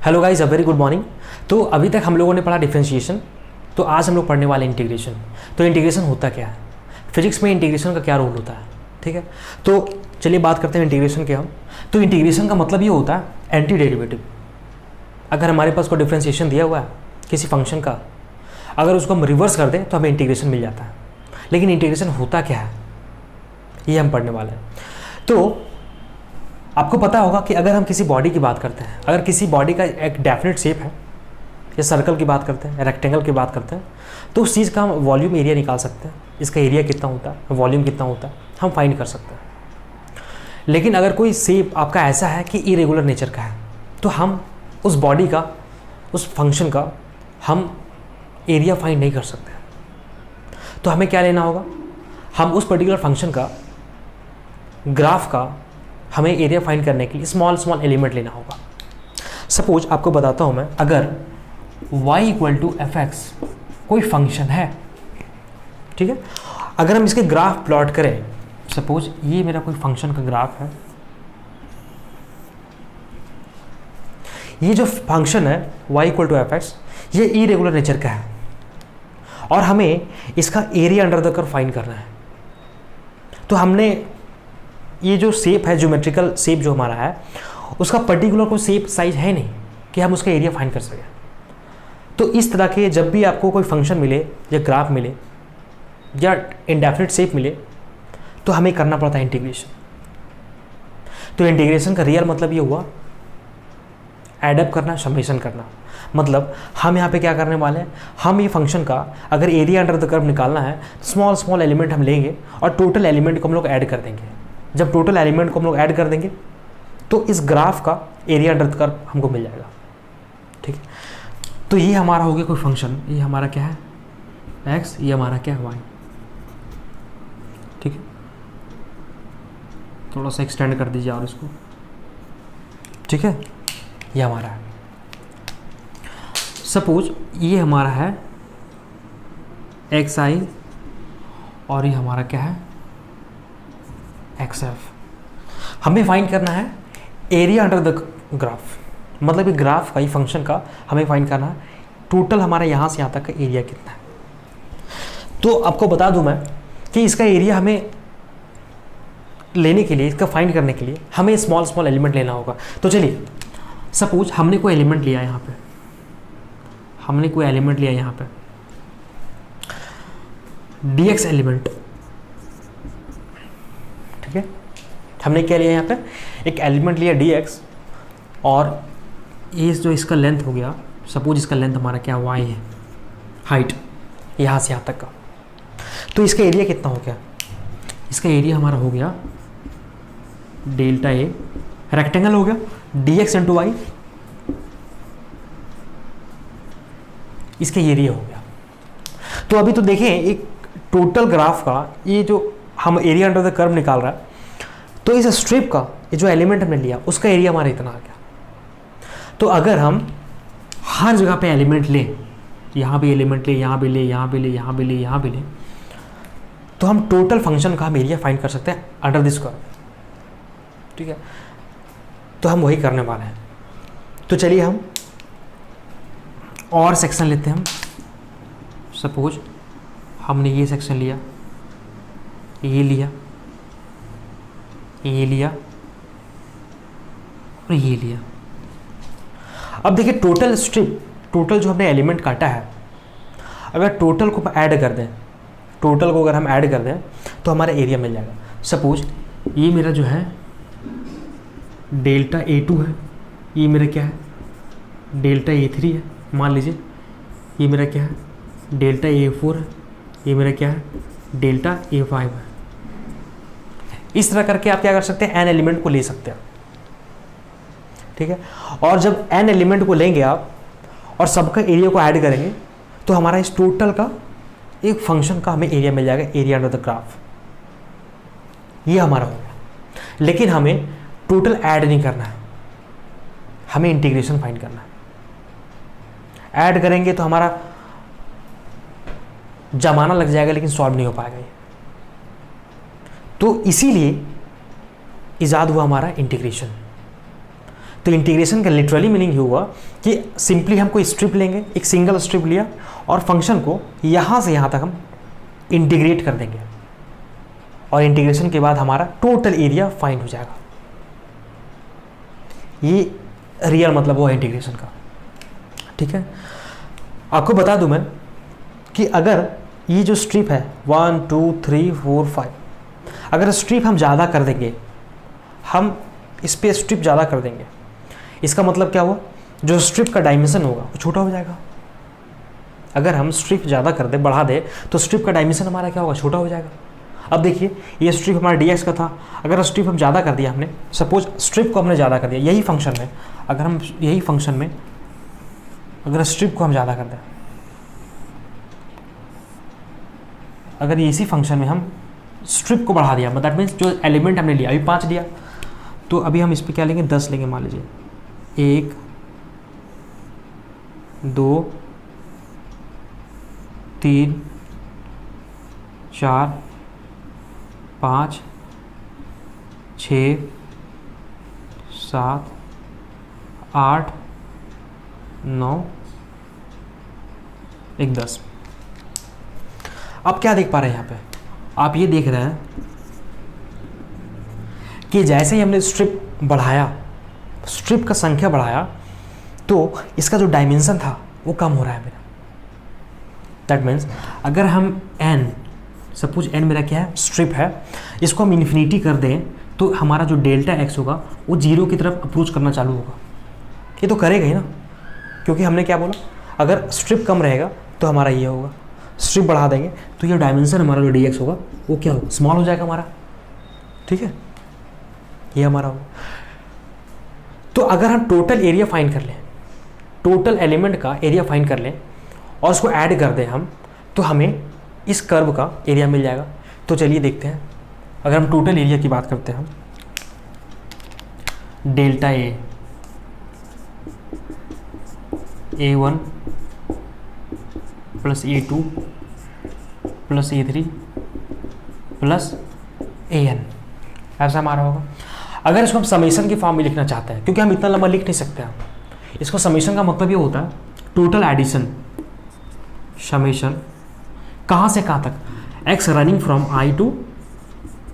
Hello guys, a very good morning. तो अभी तक हम लोगों ने पढ़ा डिफरेंशिएशन, तो आज हम लोग पढ़ने वाले इंटीग्रेशन। तो इंटीग्रेशन होता क्या है, फिजिक्स में इंटीग्रेशन का क्या रोल होता है, ठीक है। तो चलिए बात करते हैं इंटीग्रेशन के हम। तो इंटीग्रेशन का मतलब ये होता है एंटी डेरिवेटिव। अगर हमारे पास कोई डिफरेंशिएशन दिया हुआ है किसी फंक्शन का, अगर उसको हम रिवर्स कर दें तो हमें इंटीग्रेशन मिल जाता है। लेकिन इंटीग्रेशन होता क्या है ये हम पढ़ने वाले हैं। तो आपको पता होगा कि अगर हम किसी बॉडी की बात करते हैं, अगर किसी बॉडी का एक डेफिनेट शेप है, या सर्कल की बात करते हैं, रेक्टेंगल की बात करते हैं, तो उस चीज़ का हम वॉल्यूम एरिया निकाल सकते हैं। इसका एरिया कितना होता है, वॉल्यूम कितना होता है, हम फाइंड कर सकते हैं। लेकिन अगर कोई शेप आपका ऐसा है कि इरेगुलर नेचर का है, तो हम उस बॉडी का, उस फंक्शन का हम एरिया फाइंड नहीं कर सकते। तो हमें क्या लेना होगा, हम उस पर्टिकुलर फंक्शन का, ग्राफ का हमें एरिया फाइंड करने के लिए स्मॉल स्मॉल एलिमेंट लेना होगा। सपोज आपको बताता हूं मैं, अगर y equal to F X कोई फंक्शन है, ठीक है। अगर हम इसके ग्राफ प्लॉट करें, सपोज ये मेरा कोई फंक्शन का ग्राफ है, ये जो फंक्शन है y equal to F X, ये इरेगुलर नेचर का है और हमें इसका area under the curve find करना है। तो हमने ये जो शेप है, ज्योमेट्रिकल शेप जो हमारा है, उसका पर्टिकुलर कोई शेप साइज है नहीं कि हम उसका एरिया फाइंड कर सकें। तो इस तरह के जब भी आपको कोई फंक्शन मिले या ग्राफ मिले या इंडेफिनिट शेप मिले, तो हमें करना पड़ता है इंटीग्रेशन। तो इंटीग्रेशन का रियल मतलब ये हुआ एडअप करना, समेशन करना। मतलब हम यहाँ पे क्या करने वाले हैं, हम ये फंक्शन का अगर एरिया अंडर द कर्व निकालना है, स्मॉल स्मॉल एलिमेंट हम लेंगे और टोटल एलिमेंट को हम लोग ऐड कर देंगे। जब टोटल एलिमेंट को हम लोग ऐड कर देंगे तो इस ग्राफ का एरिया अंडर द कर्व हमको मिल जाएगा, ठीक है। तो ये हमारा हो गया कोई फंक्शन, ये हमारा क्या है x, ये हमारा क्या है y, ठीक है। थोड़ा सा एक्सटेंड कर दीजिए और इसको, ठीक है। ये हमारा है, सपोज ये हमारा है xi और ये हमारा क्या है xf। हमें फाइंड करना है एरिया अंडर द ग्राफ, मतलब ये ग्राफ का, ये फंक्शन का हमें फाइंड करना है टोटल हमारा यहाँ से यहाँ तक का एरिया कितना है। तो आपको बता दूं मैं कि इसका एरिया हमें लेने के लिए, इसका फाइंड करने के लिए हमें स्मॉल स्मॉल एलिमेंट लेना होगा। तो चलिए सपोज हमने कोई एलिमेंट लिया यहाँ पे, हमने कोई एलिमेंट लिया यहाँ पे dx एलिमेंट, ठीक है। हमने क्या लिया यहाँ पे, एक एलिमेंट लिया dx और ये जो इसका लेंथ हो गया, सपोज इसका लेंथ हमारा क्या y है, हाइट यहाँ से यहाँ तक का। तो इसका एरिया कितना हो गया, इसका एरिया हमारा हो गया डेल्टा ए, रेक्टेंगल हो गया dx इंटू वाई, इसका एरिया हो गया। तो अभी तो देखें एक टोटल ग्राफ का ये जो हम एरिया अंडर द कर्व निकाल रहा है, तो इस स्ट्रिप का ये जो एलिमेंट हमने लिया उसका एरिया हमारा इतना आ गया। तो अगर हम हर जगह पे एलिमेंट लें, यहाँ भी एलिमेंट ले, यहाँ भी ले, यहाँ भी ले, यहाँ भी ले, यहाँ भी ले, तो हम टोटल फंक्शन का हम एरिया फाइंड कर सकते हैं अंडर दिस कर्व, ठीक है। तो हम वही करने वाले हैं। तो चलिए हम और सेक्शन लेते हैं। हम सपोज हमने ये सेक्शन लिया, ये लिया, ये लिया और ये लिया। अब देखिए टोटल स्ट्रिप, टोटल जो हमने एलिमेंट काटा है, अगर टोटल को ऐड कर दें, टोटल को अगर हम ऐड कर दें तो हमारा एरिया मिल जाएगा। सपोज ये मेरा जो है डेल्टा A2 है, ये मेरा क्या है डेल्टा A3 है, मान लीजिए ये मेरा क्या है डेल्टा A4 है, ये मेरा क्या है डेल्टा A5 है। इस तरह करके आप क्या कर सकते हैं, n एलिमेंट को ले सकते हैं, ठीक है। और जब n एलिमेंट को लेंगे आप और सबका एरिया को ऐड करेंगे तो हमारा इस टोटल का एक फंक्शन का हमें एरिया मिल जाएगा, एरिया अंडर द ग्राफ। ये हमारा हो गया। लेकिन हमें टोटल ऐड नहीं करना है, हमें इंटीग्रेशन फाइंड करना है। ऐड करेंगे तो हमारा जमाना लग जाएगा लेकिन सॉल्व नहीं हो पाएगा ये। तो इसीलिए इजाद हुआ हमारा इंटीग्रेशन। तो इंटीग्रेशन का लिटरली मीनिंग हुआ कि सिंपली हम कोई स्ट्रिप लेंगे, एक सिंगल स्ट्रिप लिया और फंक्शन को यहाँ से यहाँ तक हम इंटीग्रेट कर देंगे और इंटीग्रेशन के बाद हमारा टोटल एरिया फाइंड हो जाएगा। ये रियल मतलब वो है इंटीग्रेशन का। ठीक है, आपको बता दूं मैं कि अगर ये जो स्ट्रिप है 1 2 3 4 5, अगर स्ट्रिप हम ज़्यादा कर देंगे, हम इस पर स्ट्रिप ज़्यादा कर देंगे, इसका मतलब क्या हुआ, जो स्ट्रिप का डायमेंशन होगा वो छोटा हो जाएगा। अगर हम स्ट्रिप ज़्यादा कर दे, बढ़ा दे, तो स्ट्रिप का डायमेंशन हमारा क्या होगा, छोटा हो जाएगा। अब देखिए ये स्ट्रिप हमारा dx का था, अगर स्ट्रिप हम ज़्यादा कर दिया, हमने सपोज स्ट्रिप को हमने ज़्यादा कर दिया यही फंक्शन में, अगर हम यही फंक्शन में अगर स्ट्रिप को हम ज़्यादा कर दें, अगर इसी फंक्शन में हम स्ट्रिप को बढ़ा दिया, दैट मीन्स जो एलिमेंट हमने लिया, अभी 5 लिया, तो अभी हम इस पर क्या लेंगे, 10 लेंगे। मान लीजिए 1 2 3 4 5 6 7 8 9 1 10। आप क्या देख पा रहे हैं यहाँ पे, आप ये देख रहे हैं कि जैसे ही हमने स्ट्रिप बढ़ाया, स्ट्रिप का संख्या बढ़ाया, तो इसका जो डायमेंशन था वो कम हो रहा है मेरा। दैट मीन्स अगर हम n, सपोज n मेरा क्या है, स्ट्रिप है, इसको हम इन्फिनिटी कर दें, तो हमारा जो डेल्टा x होगा वो 0 की तरफ अप्रोच करना चालू होगा। ये तो करेगा ही ना, क्योंकि हमने क्या बोला, अगर स्ट्रिप कम रहेगा तो हमारा ये होगा, स्ट्रिप बढ़ा देंगे तो ये डायमेंशन हमारा जो dx होगा वो क्या होगा, स्मॉल हो जाएगा हमारा। ठीक है, ये हमारा होगा। तो अगर हम टोटल एरिया फाइंड कर लें, टोटल एलिमेंट का एरिया फाइंड कर लें और उसको ऐड कर दें हम, तो हमें इस कर्व का एरिया मिल जाएगा। तो चलिए देखते हैं, अगर हम टोटल एरिया की बात करते हैं, हम delta A1 plus A2 plus A3 plus AN, ऐसा हमारा होगा। अगर इसको हम समेशन की फॉर्म में लिखना चाहते हैं, क्योंकि हम इतना लंबा लिख नहीं सकते हैं, इसको समेशन का मतलब ये होता है टोटल एडिशन, समेशन कहाँ से कहाँ तक, x running from I to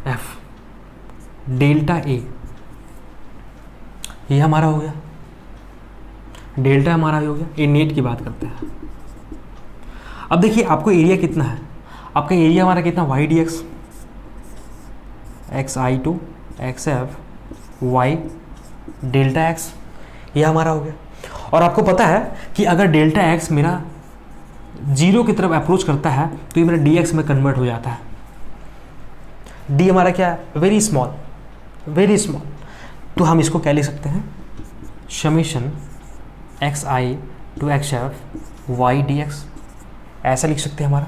F, delta A, ये हमारा हो गया, डेल्टा हमारा हो गया। ये नेट की बात करते हैं। अब देखिए आपको एरिया कितना है, आपका एरिया हमारा कितना, y dx, x I to x f y delta x, ये हमारा हो गया। और आपको पता है कि अगर डेल्टा x मेरा 0 की तरफ अप्रोच करता है तो ये मेरा dx में कन्वर्ट हो जाता है। d हमारा क्या है, वेरी स्मॉल, वेरी स्मॉल। तो हम इसको क्या लिख सकते हैं, summation x i to x f y d x, ऐसा लिख सकते हैं हमारा।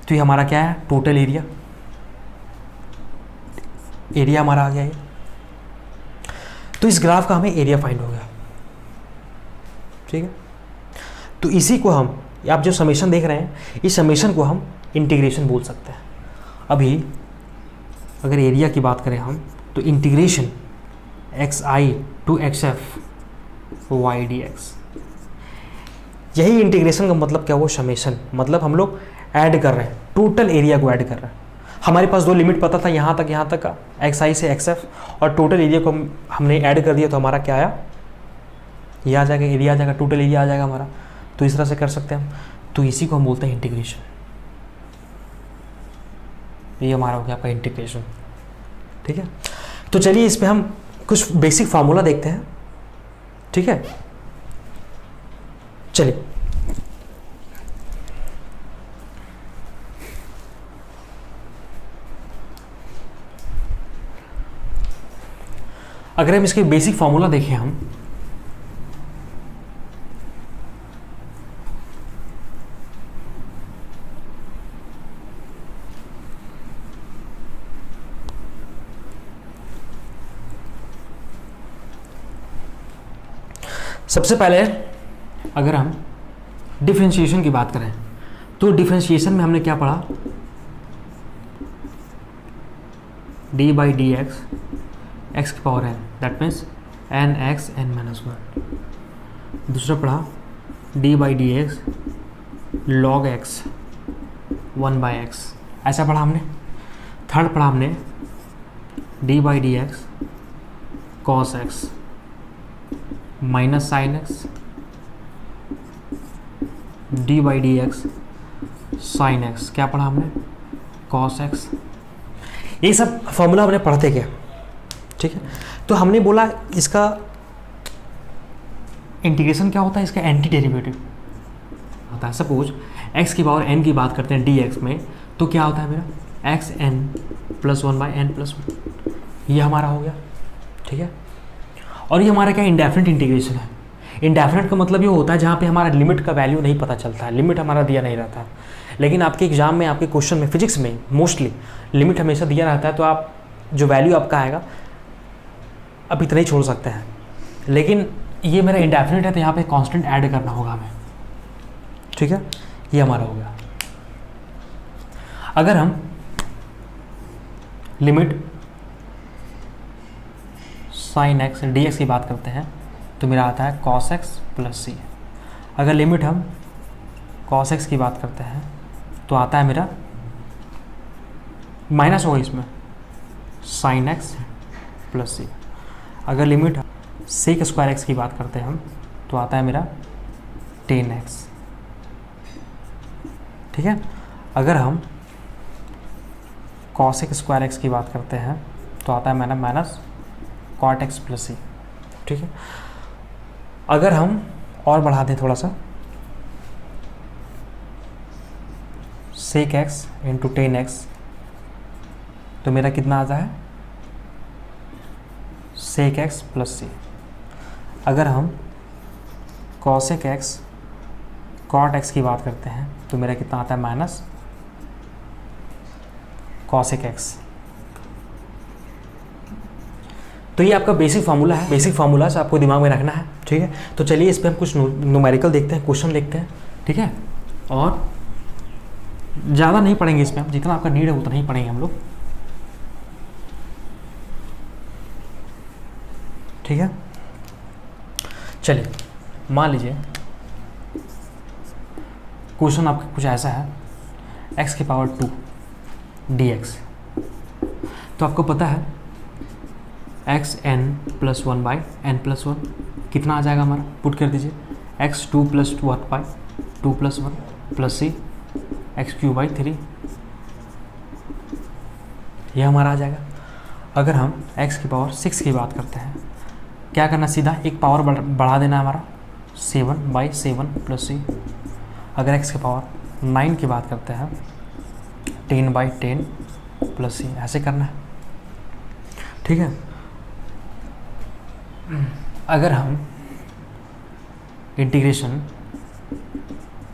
तो ये हमारा क्या है, टोटल एरिया, एरिया हमारा आ गया ये। तो इस ग्राफ का हमें एरिया फाइंड हो गया। ठीक है, तो इसी को हम, आप जो समेशन देख रहे हैं, इस समेशन को हम इंटीग्रेशन बोल सकते हैं। अभी अगर एरिया की बात करें हम, तो integration x i to x f y d x, यही इंटीग्रेशन का मतलब क्या हुआ, समेशन। मतलब हम लोग ऐड कर रहे हैं, टोटल एरिया को ऐड कर रहे हैं। हमारे पास दो लिमिट पता था, यहाँ तक का, एक्स आई से एक्स एफ, और टोटल एरिया को हमने ऐड कर दिया तो हमारा क्या आया, ये आ जाएगा, एरिया आ जाएगा, टोटल एरिया आ जाएगा हमारा। तो इस तरह से कर सकते हैं हम। तो इसी को हम बोलते हैं इंटीग्रेशन। ये हमारा हो गया आपका इंटीग्रेशन। ठीक है, तो चलिए इस पे हम कुछ बेसिक फार्मूला देखते हैं। ठीक है, चलिए अगर हम इसके बेसिक फार्मूला देखें हम, सबसे पहले अगर हम डिफरेंशिएशन की बात करें, तो डिफरेंशिएशन में हमने क्या पढ़ा, D by D X, X की power n, that means N X N minus one. दूसरा पढ़ा D by D X log X one by X, ऐसा पढ़ा हमने। थर्ड पढ़ा हमने D by D X cos X minus sine X D by D X sine X. क्या पढ़ा हमने? Cos X. ये सब फॉर्मूला हमने पढ़ते क्या, ठीक है। तो हमने बोला इसका इंटीग्रेशन क्या होता है, इसका एंटी डेरिवेटिव होता है। सपोज x की पावर n की बात करते हैं dx में, तो क्या होता है मेरा x n plus one by n plus one, ये हमारा हो गया, ठीक है। और ये हमारा क्या इंडेफिनिट इंटीग्रेशन है। इंडेफिनिट का मतलब ये होता है जहाँ पे हमारा लिमिट का वैल्यू नहीं पता चलता है, लिमिट हमारा दिया नहीं रहता। लेकिन आपके एग्जाम में, आपके क्वेश्चन में, फिजिक्स में मोस्टली लिमिट हमेशा दिया रहता है, तो आप जो वैल्यू आपका आएगा आप इतना ही छोड़ सकते हैं। लेकिन ये मेरा इंडेफिनिट है, तो यहाँ पे कांस्टेंट ऐड करना होगा हमें, ठीक है। ये हमारा हो गया। अगर हम limit sign X D x की बात करते हैं तो मेरा आता है कॉस एक्स प्लस सी। अगर लिमिट हम कॉस एक्स की बात करते हैं तो आता है मेरा माइनस होगा इसमें साइन एक्स प्लस सी। अगर लिमिट सेक स्क्वायर एक्स की बात करते हैं हम तो आता है मेरा टेन एक्स, ठीक है। अगर हम कॉसेक स्क्वायर एक्स की बात करते हैं तो आता है मेरा minus cot x plus c, ठीक है। अगर हम और बढ़ा दें थोड़ा सा, sec x into tan x, तो मेरा कितना आता है सेक एक्स प्लस सी। अगर हम कॉसेक एक्स कॉट एक्स की बात करते हैं तो मेरा कितना आता है माइनस कॉसेक एक्स। तो ये आपका बेसिक फार्मूला है, बेसिक फार्मूला से आपको दिमाग में रखना है, ठीक है। तो चलिए इस पे हम कुछ न्यूमेरिकल देखते हैं, क्वेश्चन देखते हैं, ठीक है। और ज़्यादा नहीं पढ़ेंगे इसमें हम, जितना आपका नीड है उतना ही पढ़ेंगे हम लोग, ठीक है। चलिए मान लीजिए क्वेश्चन आपका कुछ ऐसा है, x की पावर 2 dx। तो आपको पता है x n plus one by n plus one कितना आ जाएगा हमारा, पुट कर दीजिए x two plus two one by two plus one plus c x cube by 3, ये हमारा आ जाएगा। अगर हम x की पावर 6 की बात करते हैं, क्या करना, सीधा एक पावर बढ़ा देना हमारा 7 बाई 7 प्लस सी। अगर x की पावर 9 की बात करते हैं 10 बाई 10 प्लस सी, ऐसे करना है, ठीक है। अगर हम इंटीग्रेशन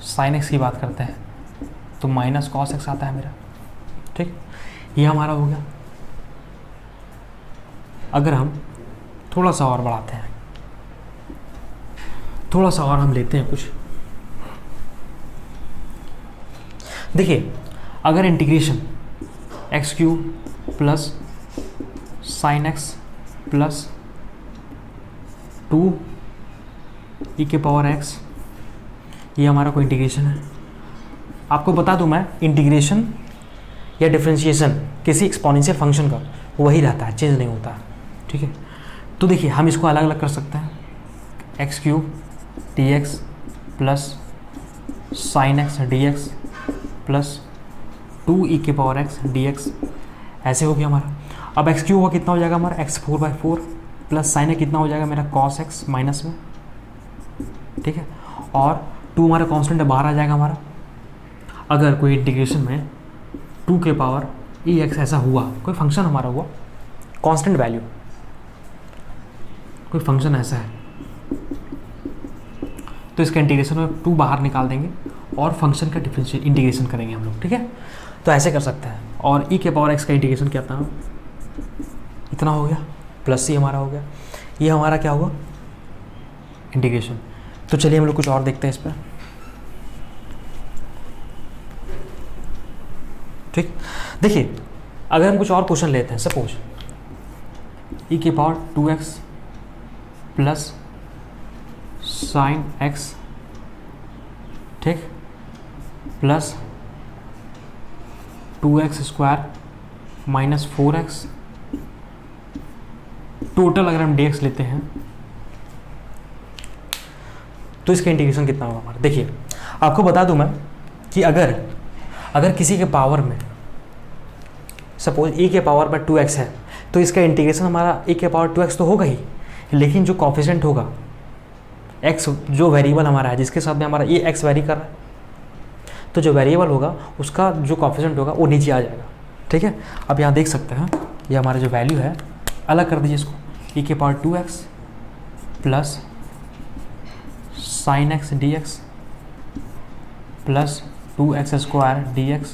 साइन एक्स की बात करते हैं तो माइनस कॉस एक्स आता है मेरा, ठीक, ये हमारा हो गया। अगर हम थोड़ा सा और बढ़ाते हैं, थोड़ा सा और हम लेते हैं कुछ, देखिए अगर integration x cube plus sine x plus 2 ई के पावर एक्स, ये हमारा कोई इंटीग्रेशन है। आपको बता दूं मैं, इंटीग्रेशन या डिफरेंशिएशन किसी एक्सपोनेंशियल फंक्शन का वही रहता है, चेंज नहीं होता, ठीक है। तो देखिए हम इसको अलग अलग कर सकते हैं, x cube D x plus sine X D x plus 2 ई के पावर एक्स डी एक्स, ऐसे हो गया हमारा। अब एक्स क्यूब कितना हो जाएगा हमारा एक्स 4/4 प्लस साइन कितना हो जाएगा मेरा कॉस एक्स माइनस में, ठीक है। और 2 हमारा कांस्टेंट है, बाहर आ जाएगा हमारा। अगर कोई इंटीग्रेशन में 2 के पावर ई एक्स ऐसा हुआ, कोई फंक्शन हमारा हुआ कांस्टेंट वैल्यू, कोई फंक्शन ऐसा है, तो इसका इंटीग्रेशन में 2 बाहर निकाल देंगे और फंक्शन का डिफरेंशियल इंटीग्रेशन करेंगे हम लोग, ठीक है। तो ऐसे कर सकते हैं। और ई के पावर एक्स का इंटीग्रेशन क्या था, इतना हो गया प्लस सी हमारा हो गया, ये हमारा क्या हुआ इंटीग्रेशन। तो चलिए हम लोग कुछ और देखते हैं इस पर, ठीक। देखिए अगर हम कुछ और क्वेश्चन लेते हैं, सपोज ई के power 2x plus sine X, ठीक, plus 2x² minus 4x, total अगर हम dx लेते हैं तो इसका इंटीग्रेशन कितना होगा हमारा। देखिए आपको बता दूं मैं कि अगर किसी के पावर में सपोज e के पावर पर 2x है तो इसका इंटीग्रेशन हमारा e के पावर 2x तो होगा ही, लेकिन जो कॉफिशेंट होगा x, जो वेरिएबल हमारा है जिसके साथ में हमारा ये x वेरी कर रहा है, तो जो वेरिएबल होगा उसका जो कॉफिशेंट होगा वो नीचे आ जाएगा, ठीक है। अब यहाँ देख सकते हैं ये हमारा जो वैल्यू है, अलग कर दीजिए इसको, e के power 2x plus sine x dx plus 2x² dx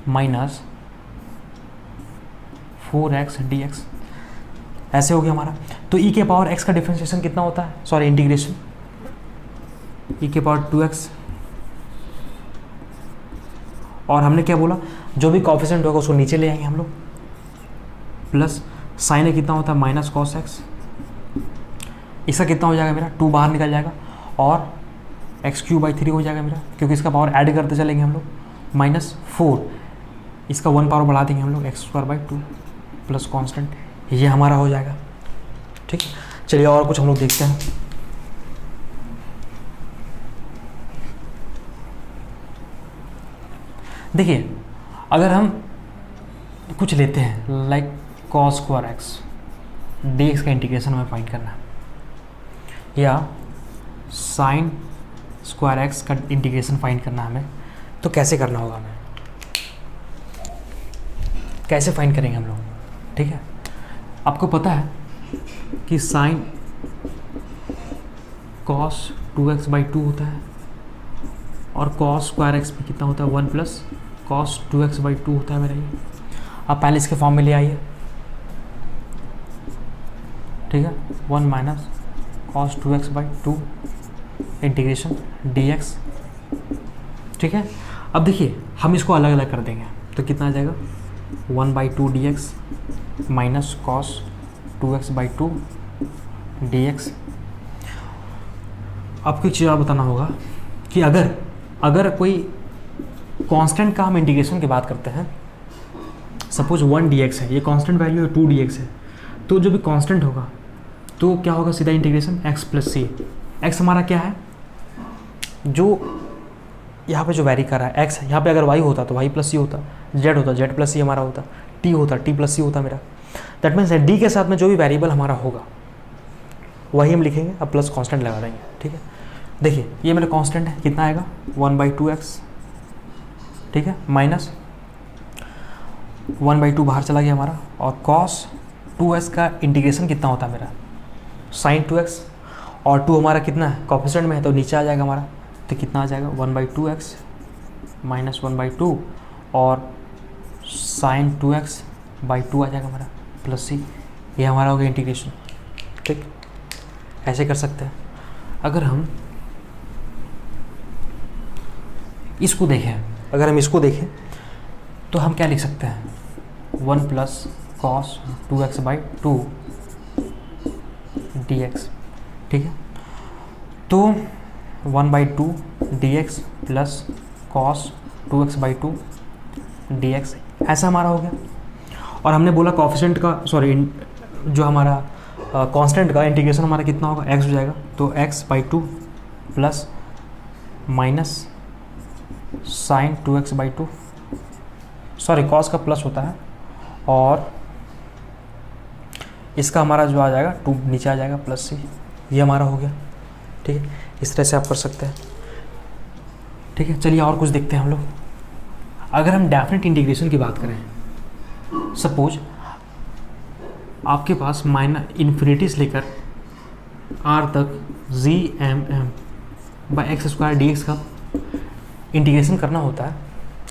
minus 4x dx, ऐसे हो गया हमारा। तो e के पावर x का डिफरेंशिएशन कितना होता है, सॉरी इंटीग्रेशन, e के पावर 2x, और हमने क्या बोला, जो भी कॉफिशेंट होगा उसको नीचे ले आएंगे हम लोग, प्लस साइन कितना होता है माइनस कॉस एक्स, इसका कितना हो जाएगा मेरा 2 बाहर निकल जाएगा, और x³/3 हो जाएगा मेरा, क्योंकि इसका पावर ऐड करते चलेंगे हम लोग, माइनस 4, इसका 1 पावर बढ़ा देंगे हम लोग x²/2 प्लस कांस्टेंट, ये हमारा हो जाएगा, ठीक है। चलिए और कुछ हम लोग देखते हैं। देखिए अगर हम कुछ लेते हैं लाइक cos² dx का इंटीग्रेशन हमें फाइंड करना है, या sin² का इंटीग्रेशन फाइंड करना है हमें, तो कैसे करना होगा हमें, कैसे फाइंड करेंगे हम लोग, ठीक है। आपको पता है कि sin cos 2x/2 होता है, और cos² भी कितना होता है 1 प्लस cos 2x/2 होता है मेरा ये। आप पहले इसके फॉर्म में ले आइए, ठीक है, 1 minus cos 2x/2 integration dx, ठीक है। अब देखिए हम इसको अलग अलग कर देंगे तो कितना आ जाएगा 1/2 dx minus cos 2x/2 dx। आपको एक चीज़ और बताना होगा कि अगर कोई कांस्टेंट का हम इंटीग्रेशन की बात करते हैं, सपोज 1 dx है, ये कांस्टेंट वैल्यू है, 2 dx है, तो जो भी कांस्टेंट होगा तो क्या होगा, सीधा integration x plus c। x हमारा क्या है, जो यहाँ पे जो वेरी कर रहा है x, यहाँ पे अगर y होता तो y प्लस c होता, z होता z प्लस c हमारा होता, t होता t प्लस c होता मेरा। दैट मीन्स d के साथ में जो भी वेरिएबल हमारा होगा वही हम लिखेंगे, अब प्लस कांस्टेंट लगा देंगे, ठीक है। देखिए ये मेरा कांस्टेंट है, कितना आएगा 1/2x, ठीक है, माइनस 1/2 बाहर चला गया हमारा, और cos 2x का इंटीग्रेशन कितना होता है मेरा sin 2x, और 2 हमारा कितना है कोफिशिएंट में है तो नीचे आ जाएगा हमारा, तो कितना आ जाएगा 1/2x माइनस 1/2 और sin 2x/2 आ जाएगा हमारा प्लस c, ये हमारा हो गया इंटीग्रेशन, ठीक। ऐसे कर सकते हैं। अगर हम इसको देखें तो हम क्या लिख सकते हैं 1 प्लस cos 2x/2 dx, ठीक है। तो 1/2 dx plus cos 2x/2 dx ऐसा हमारा हो गया। और हमने बोला कॉफिशिएंट का, सॉरी जो हमारा कांस्टेंट का इंटीग्रेशन हमारा कितना होगा x हो जाएगा, तो x/2 plus minus sine 2x/2, sorry cos का प्लस होता है, और इसका हमारा जो आ जाएगा 2 नीचे आ जाएगा प्लस c, ये हमारा हो गया, ठीक है। इस तरह से आप कर सकते हैं, ठीक है। चलिए और कुछ देखते हैं हम लोग। अगर हम डेफिनेट इंटीग्रेशन की बात करें, सपोज आपके पास इन्फिनिटी से लेकर r तक g/x² dx का इंटीग्रेशन करना होता है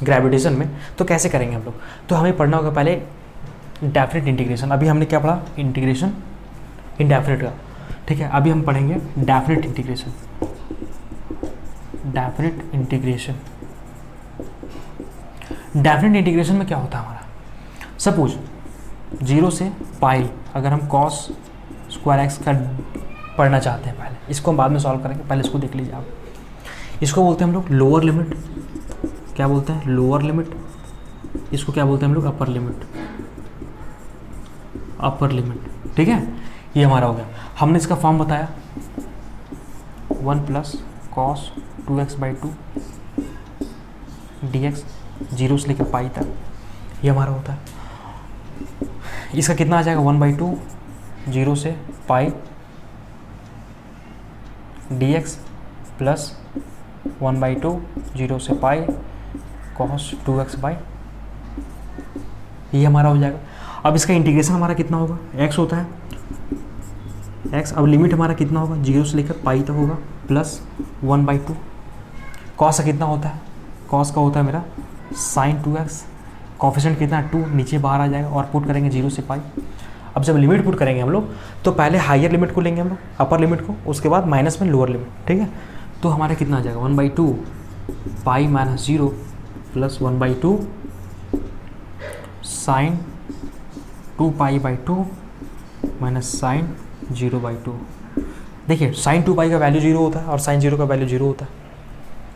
ग्रेविटेशन में, तो कैसे करेंगे हम लोग, तो हमें पढ़ना होगा पहले डेफिनेट इंटीग्रेशन। अभी हमने क्या पढ़ा, इंटीग्रेशन इनडेफिनेट का, ठीक है। अभी हम पढ़ेंगे डेफिनेट इंटीग्रेशन। डेफिनेट इंटीग्रेशन में क्या होता है हमारा, सपोज 0 से पाई अगर हम cos² x का पढ़ना चाहते हैं पहले, इसको हम बाद में सॉल्व करेंगे, पहले इसको देख लीजिए आप। इसको बोलते हैं हम लोग लोअर लिमिट, क्या बोलते हैं लोअर लिमिट, इसको क्या बोलते हैं हम लोग अपर लिमिट, अपर लिमिट, ठीक है। ये हमारा हो गया, हमने इसका फॉर्म बताया 1 + cos 2x/2 dx 0 से लेकर पाई तक, ये हमारा होता है। इसका कितना आ जाएगा 1/2 0 से पाई dx प्लस 1/2 0 से पाई cos 2x/, ये हमारा हो जाएगा। अब इसका इंटीग्रेशन हमारा कितना होगा, x होता है x, अब लिमिट हमारा कितना होगा 0 से लेकर पाई तक होगा प्लस 1/2, cos का कितना होता है, cos का होता है मेरा sin 2x, कोफिशिएंट कितना 2 नीचे बाहर आ जाएगा और पुट करेंगे 0 से पाई। अब जब लिमिट पुट करेंगे हम लोग तो पहले हायर लिमिट को लेंगे हम लोग, अपर लिमिट को, उसके बाद माइनस में लोअर लिमिट, ठीक है। तो हमारा कितना आ जाएगा 1/2 pi minus 0 plus 1/2 sine 2π/2 minus sine 0/2। देखिए साइन 2π का वैल्यू 0 होता है और साइन 0 का वैल्यू 0 होता है,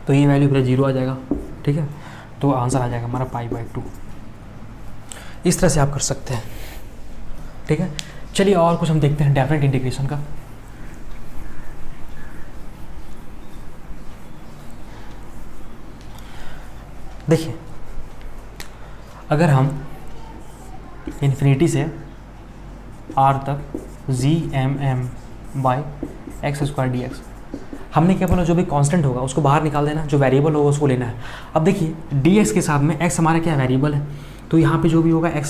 तो ये वैल्यू फिर 0 आ जाएगा, ठीक है। तो आंसर आ जाएगा हमारा π/2। इस तरह से आप कर सकते हैं, ठीक है। चलिए और कुछ हम देखते हैं डेफिनेट इंटीग्रेशन का। देखिए अगर हम इन्फिनिटी से r तक gmm/x² dx, हमने क्या बोला जो भी कांस्टेंट होगा उसको बाहर निकाल देना, जो वेरिएबल होगा उसको लेना है। अब देखिए dx के साथ में x हमारा क्या वेरिएबल है, तो यहाँ पे जो भी होगा x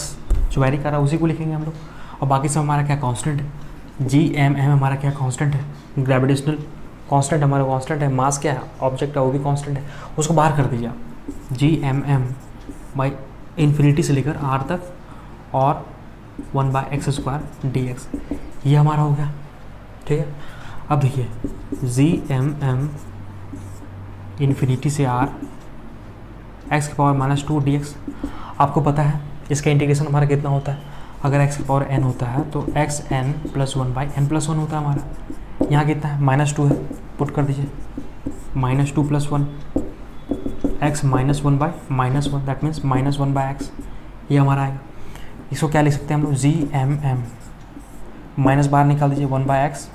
जो वेरी कर रहा है उसी को लिखेंगे हम लोग, और बाकी सब हमारा क्या कांस्टेंट है, gmm हमारा क्या कांस्टेंट है, ग्रेविटेशनल कांस्टेंट हमारा कांस्टेंट है, मास क्या है ऑब्जेक्ट है वो भी कांस्टेंट है, उसको बाहर कर दीजिए आप। gmm इन्फिनिटी से लेकर r तक और 1/x² dx, ये हमारा हो गया, ठीक है। अब देखिए gmm इन्फिनिटी से r x⁻² dx, आपको पता है इसका इंटीग्रेशन हमारा कितना होता है, अगर x⁻n होता है तो xn + 1/n+1 होता है हमारा। यहाँ कितना है -2 है, पुट कर दीजिए -2 + 1 x -1/-1, दैट मीन्स -1/x, ये हमारा आएगा। इसको क्या लिख सकते हैं हम लोग gmm, माइनस बाहर निकाल दीजिए 1/x,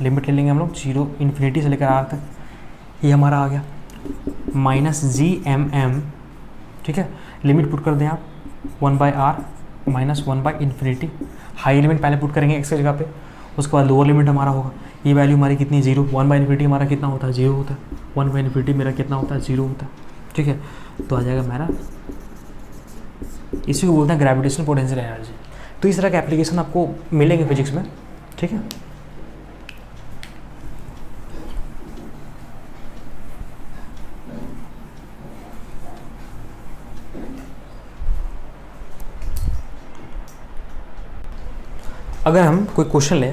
लिमिट ले लेंगे हम लोग 0 इन्फिनिटी से लेकर r तक, ये हमारा आ गया -gmm, ठीक है। लिमिट पुट कर दें आप 1/r -1/∞, हाई लिमिट पहले पुट करेंगे x की जगह पे, उसके बाद लोअर लिमिट हमारा होगा, ये वैल्यू हमारी कितनी 0, 1/∞ हमारा कितना होता है 0 होता है, 1/∞ मेरा कितना होता है 0 होता है, ठीक है। तो आ जाएगा मेरा, इसी को बोलते हैं ग्रेविटेशनल पोटेंशियल एनर्जी। तो इस तरह के एप्लीकेशन आपको मिलेंगे फिजिक्स में, ठीक है। अगर हम कोई क्वेश्चन ले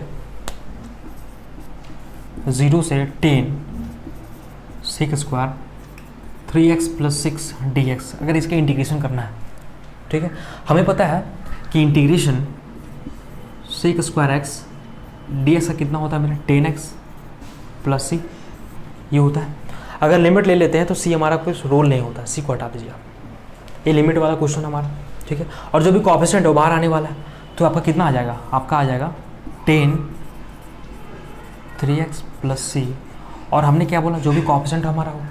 0 से 10 sec², 3x + 6 dx, अगर इसका इंटीग्रेशन करना है, ठीक है। हमें पता है कि इंटीग्रेशन sec²x dx का कितना होता है मेरा 10x + c, ये होता है। अगर लिमिट ले लेते हैं तो c हमारा कोई रोल नहीं होता, c को हटा दीजिए आप, ये लिमिट वाला क्वेश्चन हमारा, ठीक है। और जो भी कोएफिशिएंट है बाहर आने वाला है, तो आपका कितना आ जाएगा, आपका आ जाएगा 10 3x + c, और हमने क्या बोला जो भी कोएफिशिएंट हमारा हो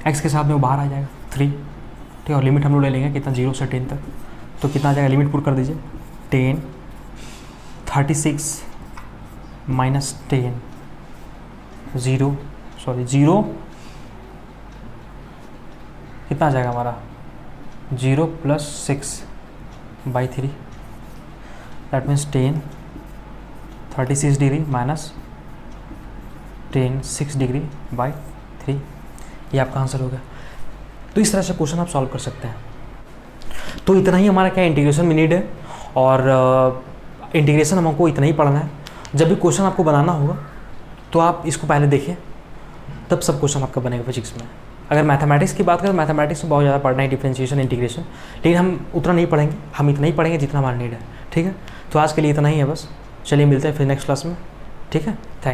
x के साथ में वो बाहर आ जाएगा 3, ठीक है। और लिमिट हम लोग ले लेंगे कितना 0 से 10 तक, तो कितना आ जाएगा, लिमिट पुट कर दीजिए 10 36 - 10 0 कितना आ जाएगा हमारा 0 + 6/3, दैट मीन्स 10 36 डिग्री माइनस 10 6 डिग्री/3, ये आपका आंसर हो गया। तो इस तरह से क्वेश्चन आप सॉल्व कर सकते हैं। तो इतना ही हमारा क्या इंटीग्रेशन में नीड है, और इंटीग्रेशन हमको इतना ही पढ़ना है। जब भी क्वेश्चन आपको बनाना होगा तो आप इसको पहले देखें, तब सब क्वेश्चन आपका बनेगा फिजिक्स में। अगर मैथमेटिक्स की बात करें, मैथमेटिक्स में बहुत ज़्यादा पढ़ना है, डिफरेंशिएशन, इंटीग्रेशन, लेकिन हम उतना नहीं पढ़ेंगे, हम इतना ही पढ़ेंगे जितना हमारा नीड है, ठीक है। तो आज के लिए इतना ही है बस। चलिए मिलते हैं फिर नेक्स्ट क्लास में, ठीक है, थैंक